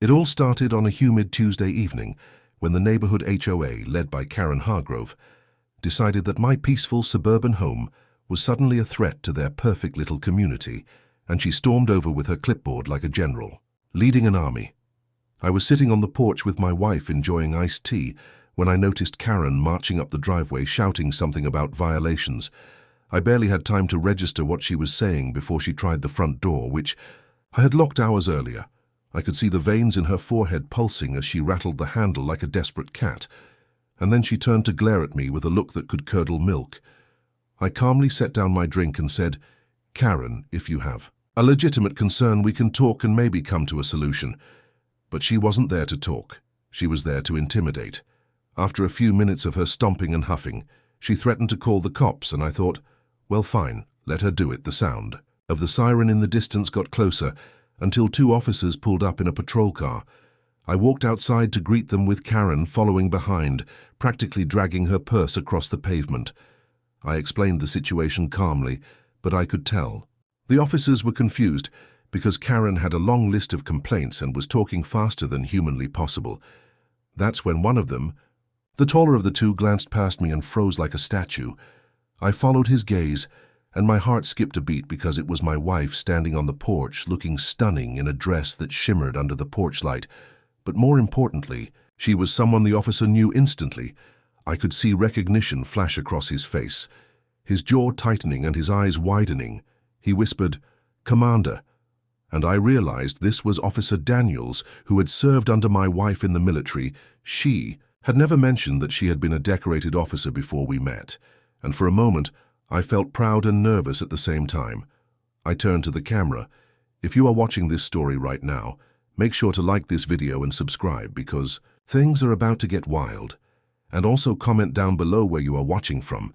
It all started on a humid Tuesday evening when the neighborhood HOA, led by Karen Hargrove, decided that my peaceful suburban home was suddenly a threat to their perfect little community, and she stormed over with her clipboard like a general, leading an army. I was sitting on the porch with my wife enjoying iced tea when I noticed Karen marching up the driveway shouting something about violations. I barely had time to register what she was saying before she tried the front door, which I had locked hours earlier. I could see the veins in her forehead pulsing as she rattled the handle like a desperate cat, and then she turned to glare at me with a look that could curdle milk. I calmly set down my drink and said, "Karen, if you have a legitimate concern, we can talk and maybe come to a solution." But she wasn't there to talk. She was there to intimidate. After a few minutes of her stomping and huffing, she threatened to call the cops, and I thought, well, fine, let her do it. The sound of the siren in the distance got closer until two officers pulled up in a patrol car. I walked outside to greet them with Karen following behind, practically dragging her purse across the pavement. I explained the situation calmly, but I could tell. The officers were confused because Karen had a long list of complaints and was talking faster than humanly possible. That's when one of them, the taller of the two, glanced past me and froze like a statue. I followed his gaze, and my heart skipped a beat because it was my wife standing on the porch, looking stunning in a dress that shimmered under the porch light. But more importantly, she was someone the officer knew instantly. I could see recognition flash across his face, his jaw tightening and his eyes widening. He whispered, "Commander," and I realized this was Officer Daniels, who had served under my wife in the military. She had never mentioned that she had been a decorated officer before we met, and for a moment I felt proud and nervous at the same time. I turned to the camera. If you are watching this story right now, make sure to like this video and subscribe because things are about to get wild. And also comment down below where you are watching from,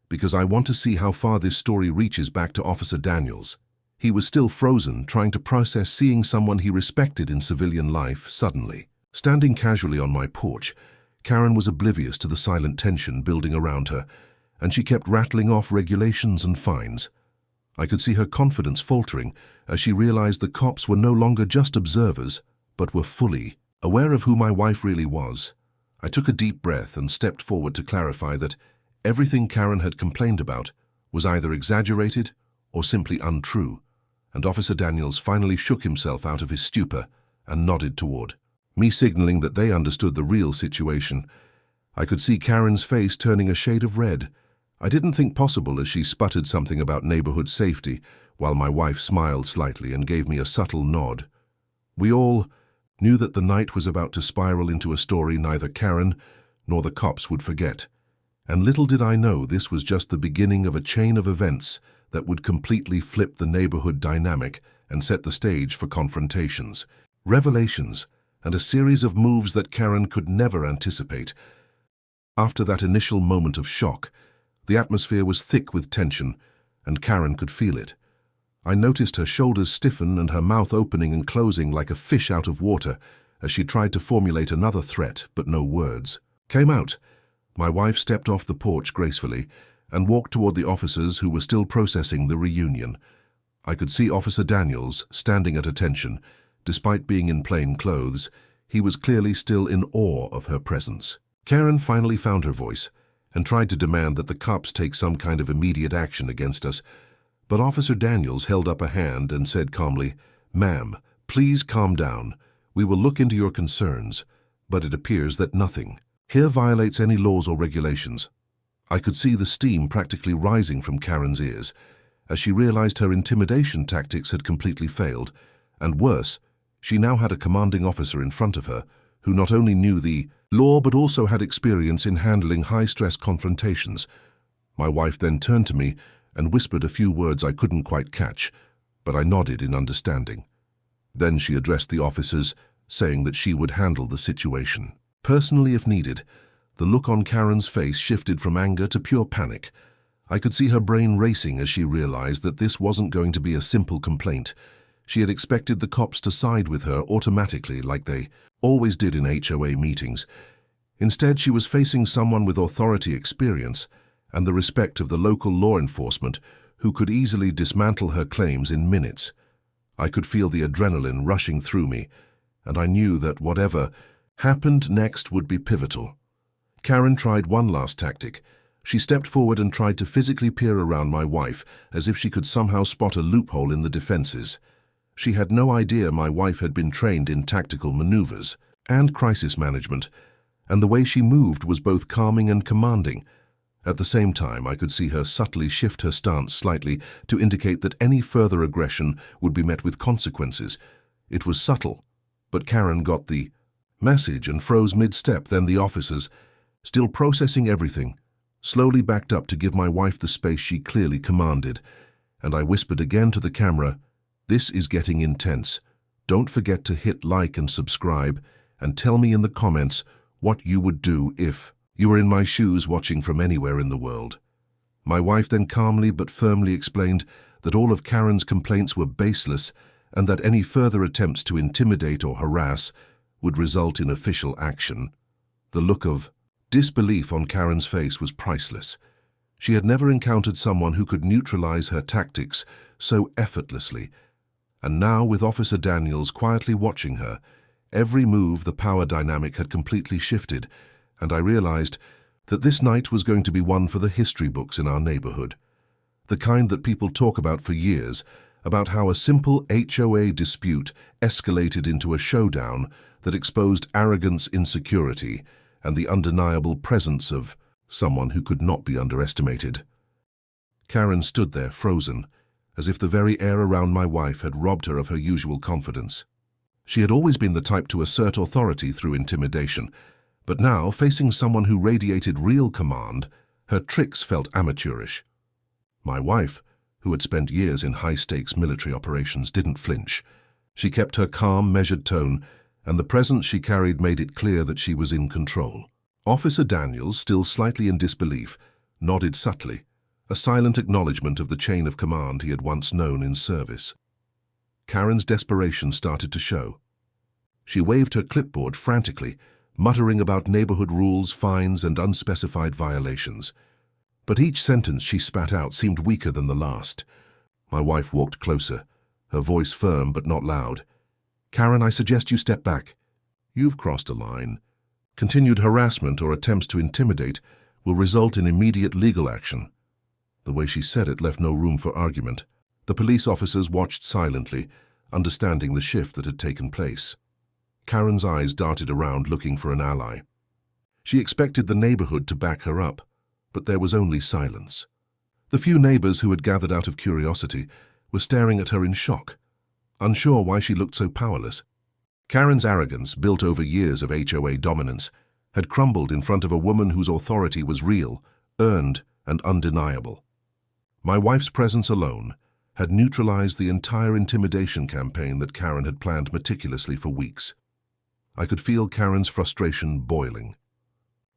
because I want to see how far this story reaches back to Officer Daniels. He was still frozen, trying to process seeing someone he respected in civilian life suddenly. Standing casually on my porch, Karen was oblivious to the silent tension building around her, and she kept rattling off regulations and fines. I could see her confidence faltering as she realized the cops were no longer just observers, but were fully aware of who my wife really was. I took a deep breath and stepped forward to clarify that everything Karen had complained about was either exaggerated or simply untrue, and Officer Daniels finally shook himself out of his stupor and nodded toward me, signaling that they understood the real situation. I could see Karen's face turning a shade of red. I didn't think possible as she sputtered something about neighborhood safety, while my wife smiled slightly and gave me a subtle nod. We all knew that the night was about to spiral into a story neither Karen nor the cops would forget. And little did I know this was just the beginning of a chain of events that would completely flip the neighborhood dynamic and set the stage for confrontations, revelations, and a series of moves that Karen could never anticipate. After that initial moment of shock, the atmosphere was thick with tension, and Karen could feel it. I noticed her shoulders stiffen and her mouth opening and closing like a fish out of water as she tried to formulate another threat, but no words came out. My wife stepped off the porch gracefully and walked toward the officers who were still processing the reunion. I could see Officer Daniels standing at attention. Despite being in plain clothes, he was clearly still in awe of her presence. Karen finally found her voice and tried to demand that the cops take some kind of immediate action against us. But Officer Daniels held up a hand and said calmly, "Ma'am, please calm down. We will look into your concerns, but it appears that nothing here violates any laws or regulations." I could see the steam practically rising from Karen's ears as she realized her intimidation tactics had completely failed, and worse, she now had a commanding officer in front of her who not only knew the law but also had experience in handling high-stress confrontations. My wife then turned to me and whispered a few words I couldn't quite catch, but I nodded in understanding. Then she addressed the officers, saying that she would handle the situation personally if needed. The look on Karen's face shifted from anger to pure panic. I could see her brain racing as she realized that this wasn't going to be a simple complaint. She had expected the cops to side with her automatically like they always did in HOA meetings. Instead, she was facing someone with authority experience and the respect of the local law enforcement who could easily dismantle her claims in minutes. I could feel the adrenaline rushing through me, and I knew that whatever happened next would be pivotal. Karen tried one last tactic. She stepped forward and tried to physically peer around my wife, as if she could somehow spot a loophole in the defenses. She had no idea my wife had been trained in tactical maneuvers and crisis management, and the way she moved was both calming and commanding. At the same time, I could see her subtly shift her stance slightly to indicate that any further aggression would be met with consequences. It was subtle, but Karen got the message and froze mid-step. Then the officers, still processing everything, slowly backed up to give my wife the space she clearly commanded, and I whispered again to the camera, "This is getting intense. Don't forget to hit like and subscribe, and tell me in the comments what you would do if you were in my shoes watching from anywhere in the world." My wife then calmly but firmly explained that all of Karen's complaints were baseless and that any further attempts to intimidate or harass would result in official action. The look of disbelief on Karen's face was priceless. She had never encountered someone who could neutralize her tactics so effortlessly. And now, with Officer Daniels quietly watching her, every move, the power dynamic had completely shifted, and I realized that this night was going to be one for the history books in our neighborhood. The kind that people talk about for years, about how a simple HOA dispute escalated into a showdown that exposed arrogance, insecurity, and the undeniable presence of someone who could not be underestimated. Karen stood there frozen, as if the very air around my wife had robbed her of her usual confidence. She had always been the type to assert authority through intimidation, but now, facing someone who radiated real command, her tricks felt amateurish. My wife, who had spent years in high-stakes military operations, didn't flinch. She kept her calm, measured tone, and the presence she carried made it clear that she was in control. Officer Daniels, still slightly in disbelief, nodded subtly, a silent acknowledgement of the chain of command he had once known in service. Karen's desperation started to show. She waved her clipboard frantically, muttering about neighborhood rules, fines, and unspecified violations. But each sentence she spat out seemed weaker than the last. My wife walked closer, her voice firm but not loud. "Karen, I suggest you step back. You've crossed a line. Continued harassment or attempts to intimidate will result in immediate legal action." The way she said it left no room for argument. The police officers watched silently, understanding the shift that had taken place. Karen's eyes darted around looking for an ally. She expected the neighborhood to back her up, but there was only silence. The few neighbors who had gathered out of curiosity were staring at her in shock, unsure why she looked so powerless. Karen's arrogance, built over years of HOA dominance, had crumbled in front of a woman whose authority was real, earned, and undeniable. My wife's presence alone had neutralized the entire intimidation campaign that Karen had planned meticulously for weeks. I could feel Karen's frustration boiling.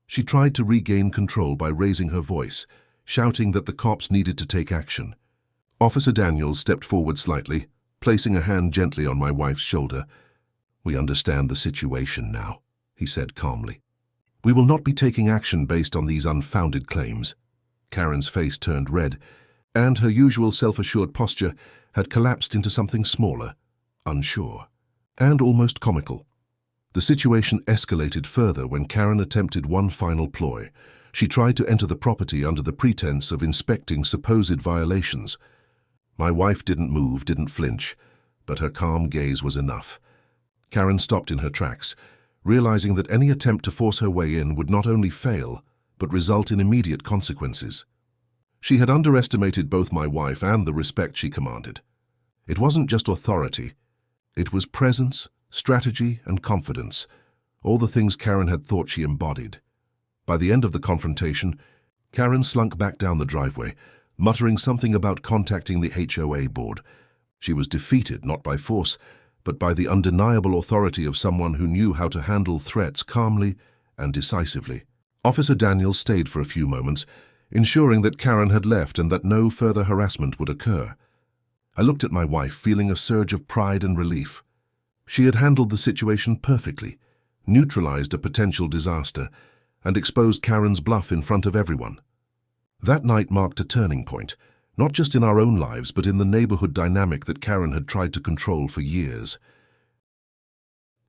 She tried to regain control by raising her voice, shouting that the cops needed to take action. Officer Daniels stepped forward slightly, placing a hand gently on my wife's shoulder. "We understand the situation now," he said calmly. "We will not be taking action based on these unfounded claims." Karen's face turned red, and her usual self-assured posture had collapsed into something smaller, unsure, and almost comical. The situation escalated further when Karen attempted one final ploy. She tried to enter the property under the pretense of inspecting supposed violations. My wife didn't move, didn't flinch, but her calm gaze was enough. Karen stopped in her tracks, realizing that any attempt to force her way in would not only fail, but result in immediate consequences. She had underestimated both my wife and the respect she commanded. It wasn't just authority. It was presence, strategy, and confidence, all the things Karen had thought she embodied. By the end of the confrontation, Karen slunk back down the driveway, muttering something about contacting the HOA board. She was defeated not by force, but by the undeniable authority of someone who knew how to handle threats calmly and decisively. Officer Daniels stayed for a few moments, ensuring that Karen had left and that no further harassment would occur. I looked at my wife, feeling a surge of pride and relief. She had handled the situation perfectly, neutralized a potential disaster, and exposed Karen's bluff in front of everyone. That night marked a turning point, not just in our own lives, but in the neighborhood dynamic that Karen had tried to control for years.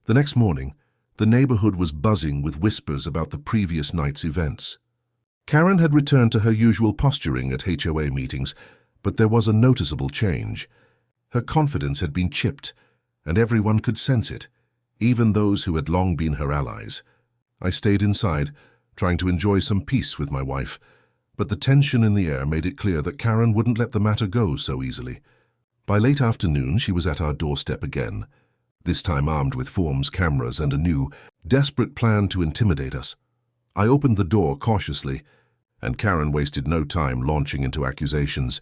The next morning, the neighborhood was buzzing with whispers about the previous night's events. Karen had returned to her usual posturing at HOA meetings, but there was a noticeable change. Her confidence had been chipped, and everyone could sense it, even those who had long been her allies. I stayed inside, trying to enjoy some peace with my wife, but the tension in the air made it clear that Karen wouldn't let the matter go so easily. By late afternoon, she was at our doorstep again, this time armed with forms, cameras, and a new, desperate plan to intimidate us. I opened the door cautiously, and Karen wasted no time launching into accusations.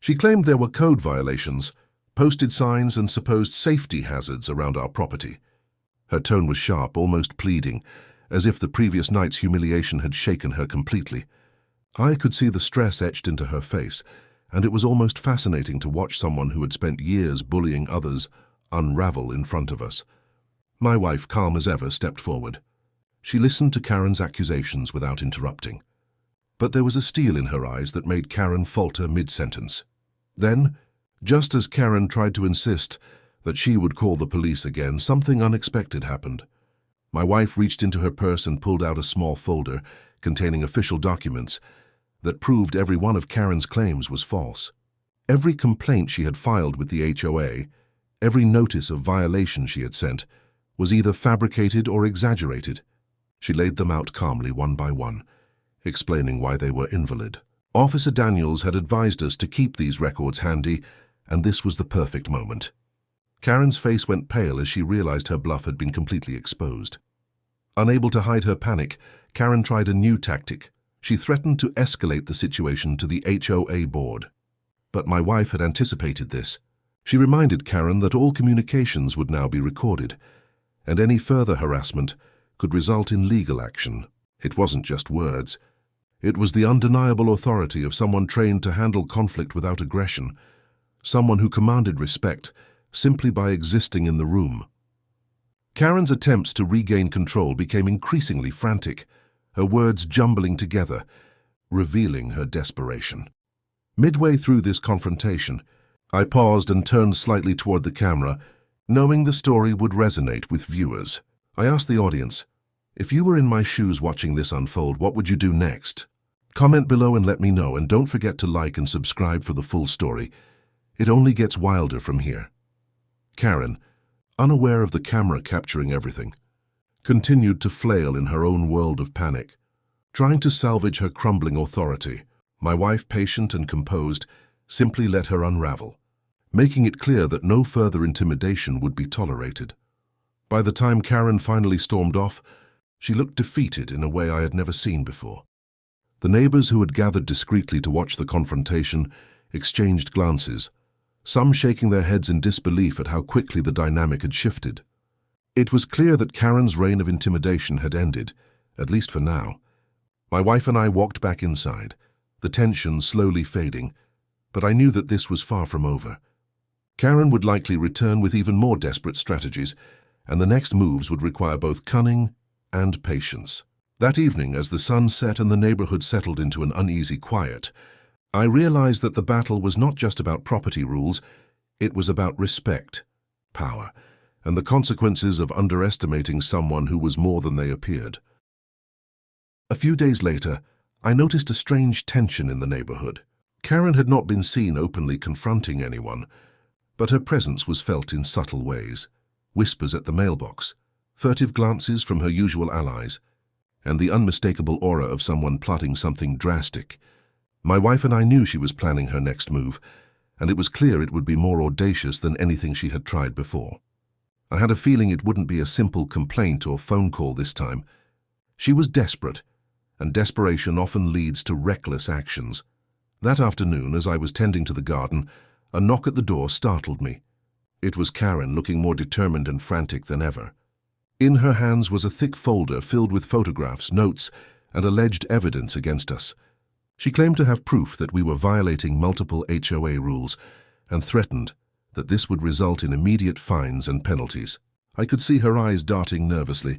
She claimed there were code violations, posted signs, and supposed safety hazards around our property. Her tone was sharp, almost pleading, as if the previous night's humiliation had shaken her completely. I could see the stress etched into her face, and it was almost fascinating to watch someone who had spent years bullying others unravel in front of us. My wife, calm as ever, stepped forward. She listened to Karen's accusations without interrupting. But there was a steel in her eyes that made Karen falter mid-sentence. Then, just as Karen tried to insist that she would call the police again, something unexpected happened. My wife reached into her purse and pulled out a small folder containing official documents that proved every one of Karen's claims was false. Every complaint she had filed with the HOA, every notice of violation she had sent, was either fabricated or exaggerated. She laid them out calmly one by one, explaining why they were invalid. Officer Daniels had advised us to keep these records handy, and this was the perfect moment. Karen's face went pale as she realized her bluff had been completely exposed. Unable to hide her panic, Karen tried a new tactic. She threatened to escalate the situation to the HOA board. But my wife had anticipated this. She reminded Karen that all communications would now be recorded, and any further harassment could result in legal action. It wasn't just words. It was the undeniable authority of someone trained to handle conflict without aggression, someone who commanded respect simply by existing in the room. Karen's attempts to regain control became increasingly frantic, her words jumbling together, revealing her desperation. Midway through this confrontation, I paused and turned slightly toward the camera, knowing the story would resonate with viewers. I asked the audience, if you were in my shoes watching this unfold, what would you do next? Comment below and let me know, and don't forget to like and subscribe for the full story. It only gets wilder from here. Karen, unaware of the camera capturing everything, continued to flail in her own world of panic, trying to salvage her crumbling authority. My wife, patient and composed, simply let her unravel, making it clear that no further intimidation would be tolerated. By the time Karen finally stormed off, she looked defeated in a way I had never seen before. The neighbors who had gathered discreetly to watch the confrontation exchanged glances, some shaking their heads in disbelief at how quickly the dynamic had shifted. It was clear that Karen's reign of intimidation had ended, at least for now. My wife and I walked back inside, the tension slowly fading, but I knew that this was far from over. Karen would likely return with even more desperate strategies, and the next moves would require both cunning and patience. That evening, as the sun set and the neighborhood settled into an uneasy quiet, I realized that the battle was not just about property rules, it was about respect, power, and the consequences of underestimating someone who was more than they appeared. A few days later, I noticed a strange tension in the neighborhood. Karen had not been seen openly confronting anyone, but her presence was felt in subtle ways. Whispers at the mailbox, furtive glances from her usual allies, and the unmistakable aura of someone plotting something drastic. My wife and I knew she was planning her next move, and it was clear it would be more audacious than anything she had tried before. I had a feeling it wouldn't be a simple complaint or phone call this time. She was desperate, and desperation often leads to reckless actions. That afternoon, as I was tending to the garden, a knock at the door startled me. It was Karen, looking more determined and frantic than ever. In her hands was a thick folder filled with photographs, notes, and alleged evidence against us. She claimed to have proof that we were violating multiple HOA rules and threatened that this would result in immediate fines and penalties. I could see her eyes darting nervously,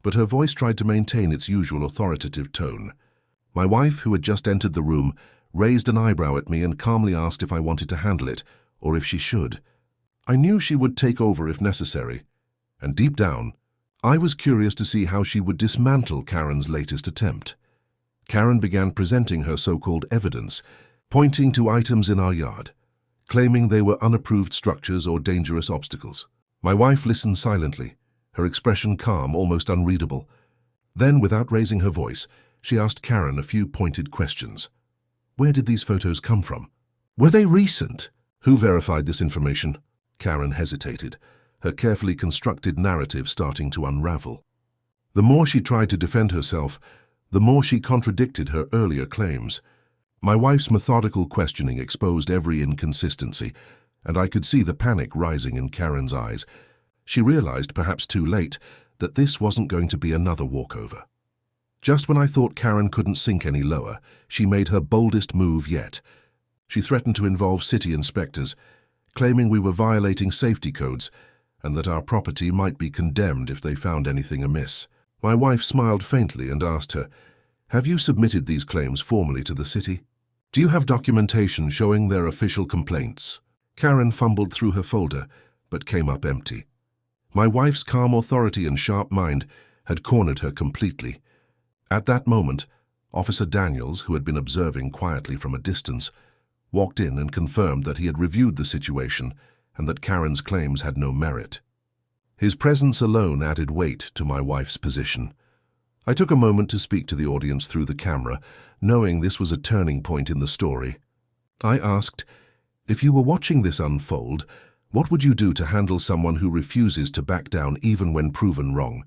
but her voice tried to maintain its usual authoritative tone. My wife, who had just entered the room, raised an eyebrow at me and calmly asked if I wanted to handle it, or if she should. I knew she would take over if necessary, And deep down, I was curious to see how she would dismantle Karen's latest attempt. Karen began presenting her so-called evidence, pointing to items in our yard, claiming they were unapproved structures or dangerous obstacles. My wife listened silently, her expression calm, almost unreadable. Then, without raising her voice, she asked Karen a few pointed questions. Where did these photos come from? Were they recent? Who verified this information? Karen hesitated, her carefully constructed narrative starting to unravel. The more she tried to defend herself, the more she contradicted her earlier claims. My wife's methodical questioning exposed every inconsistency, and I could see the panic rising in Karen's eyes. She realized, perhaps too late, that this wasn't going to be another walkover. Just when I thought Karen couldn't sink any lower, she made her boldest move yet. She threatened to involve city inspectors, claiming we were violating safety codes and that our property might be condemned if they found anything amiss. My wife smiled faintly and asked her, "Have you submitted these claims formally to the city? Do you have documentation showing their official complaints?" Karen fumbled through her folder, but came up empty. My wife's calm authority and sharp mind had cornered her completely. At that moment, Officer Daniels, who had been observing quietly from a distance, walked in and confirmed that he had reviewed the situation and that Karen's claims had no merit. His presence alone added weight to my wife's position. I took a moment to speak to the audience through the camera, knowing this was a turning point in the story. I asked, "If you were watching this unfold, what would you do to handle someone who refuses to back down even when proven wrong?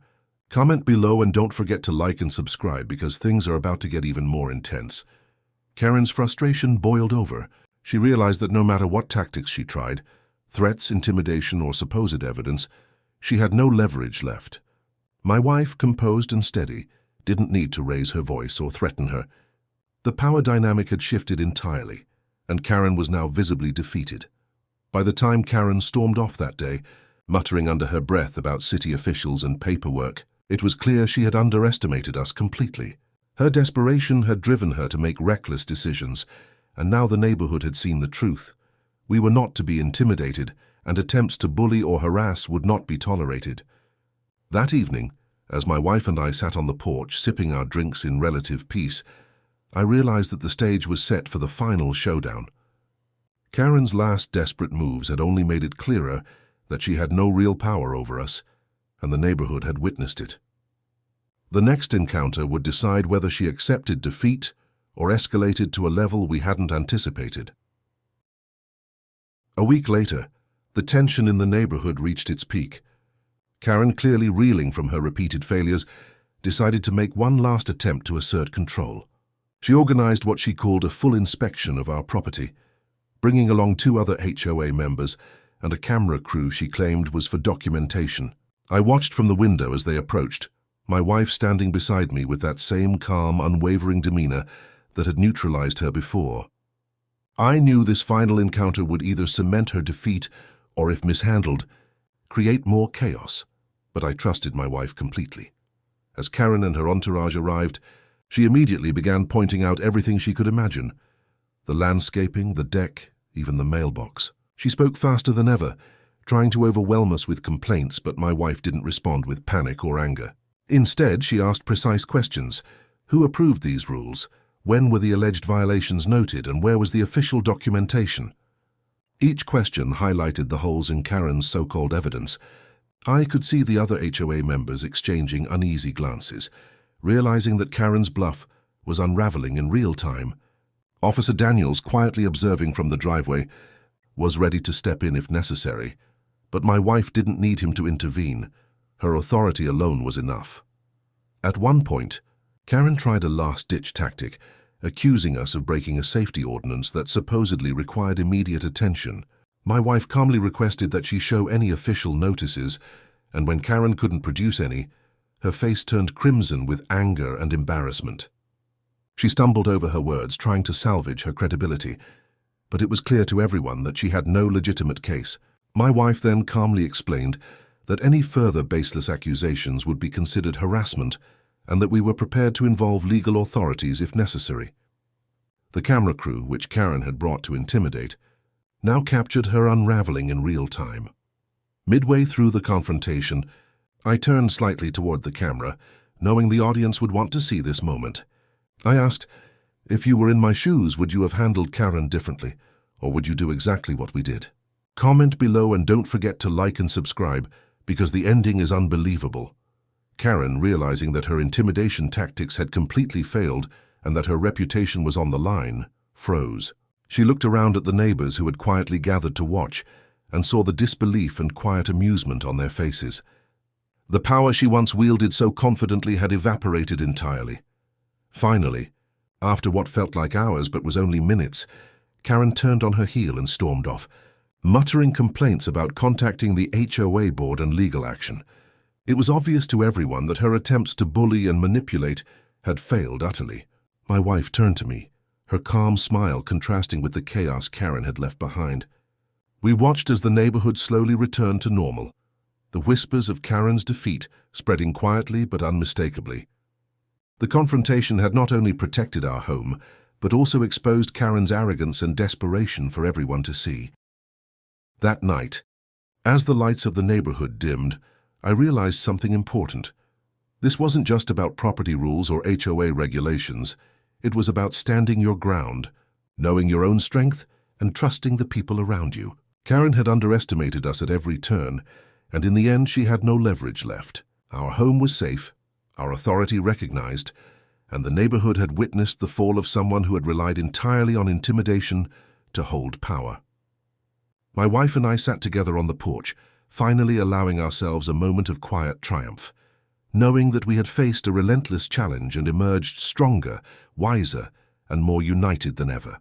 Comment below and don't forget to like and subscribe because things are about to get even more intense." Karen's frustration boiled over. She realized that no matter what tactics she tried, threats, intimidation, or supposed evidence, she had no leverage left. My wife, composed and steady, didn't need to raise her voice or threaten her. The power dynamic had shifted entirely, and Karen was now visibly defeated. By the time Karen stormed off that day, muttering under her breath about city officials and paperwork, it was clear she had underestimated us completely. Her desperation had driven her to make reckless decisions, and now the neighborhood had seen the truth. We were not to be intimidated, and attempts to bully or harass would not be tolerated. That evening, as my wife and I sat on the porch sipping our drinks in relative peace, I realized that the stage was set for the final showdown. Karen's last desperate moves had only made it clearer that she had no real power over us, and the neighborhood had witnessed it. The next encounter would decide whether she accepted defeat or escalated to a level we hadn't anticipated. A week later, the tension in the neighborhood reached its peak. Karen, clearly reeling from her repeated failures, decided to make one last attempt to assert control. She organized what she called a full inspection of our property, bringing along 2 other HOA members and a camera crew she claimed was for documentation. I watched from the window as they approached, my wife standing beside me with that same calm, unwavering demeanor that had neutralized her before. I knew this final encounter would either cement her defeat or, if mishandled, create more chaos, but I trusted my wife completely. As Karen and her entourage arrived, she immediately began pointing out everything she could imagine: the landscaping, the deck, even the mailbox. She spoke faster than ever, trying to overwhelm us with complaints, but my wife didn't respond with panic or anger. Instead, she asked precise questions. Who approved these rules? When were the alleged violations noted, and where was the official documentation? Each question highlighted the holes in Karen's so-called evidence. I could see the other HOA members exchanging uneasy glances, realizing that Karen's bluff was unraveling in real time. Officer Daniels, quietly observing from the driveway, was ready to step in if necessary, but my wife didn't need him to intervene. Her authority alone was enough. At one point, Karen tried a last-ditch tactic, accusing us of breaking a safety ordinance that supposedly required immediate attention. My wife calmly requested that she show any official notices, and when Karen couldn't produce any, her face turned crimson with anger and embarrassment. She stumbled over her words, trying to salvage her credibility, but it was clear to everyone that she had no legitimate case. My wife then calmly explained that any further baseless accusations would be considered harassment and that we were prepared to involve legal authorities if necessary. The camera crew, which Karen had brought to intimidate, now captured her unraveling in real time. Midway through the confrontation, I turned slightly toward the camera, knowing the audience would want to see this moment. I asked, "If you were in my shoes, would you have handled Karen differently, or would you do exactly what we did?" Comment below and don't forget to like and subscribe, because the ending is unbelievable. Karen, realizing that her intimidation tactics had completely failed and that her reputation was on the line, froze. She looked around at the neighbors who had quietly gathered to watch and saw the disbelief and quiet amusement on their faces. The power she once wielded so confidently had evaporated entirely. Finally, after what felt like hours but was only minutes, Karen turned on her heel and stormed off, muttering complaints about contacting the HOA board and legal action. It was obvious to everyone that her attempts to bully and manipulate had failed utterly. My wife turned to me, her calm smile contrasting with the chaos Karen had left behind. We watched as the neighborhood slowly returned to normal, the whispers of Karen's defeat spreading quietly but unmistakably. The confrontation had not only protected our home, but also exposed Karen's arrogance and desperation for everyone to see. That night, as the lights of the neighborhood dimmed, I realized something important. This wasn't just about property rules or HOA regulations. It was about standing your ground, knowing your own strength, and trusting the people around you. Karen had underestimated us at every turn, and in the end she had no leverage left. Our home was safe, our authority recognized, and the neighborhood had witnessed the fall of someone who had relied entirely on intimidation to hold power. My wife and I sat together on the porch, finally allowing ourselves a moment of quiet triumph, knowing that we had faced a relentless challenge and emerged stronger, wiser, and more united than ever.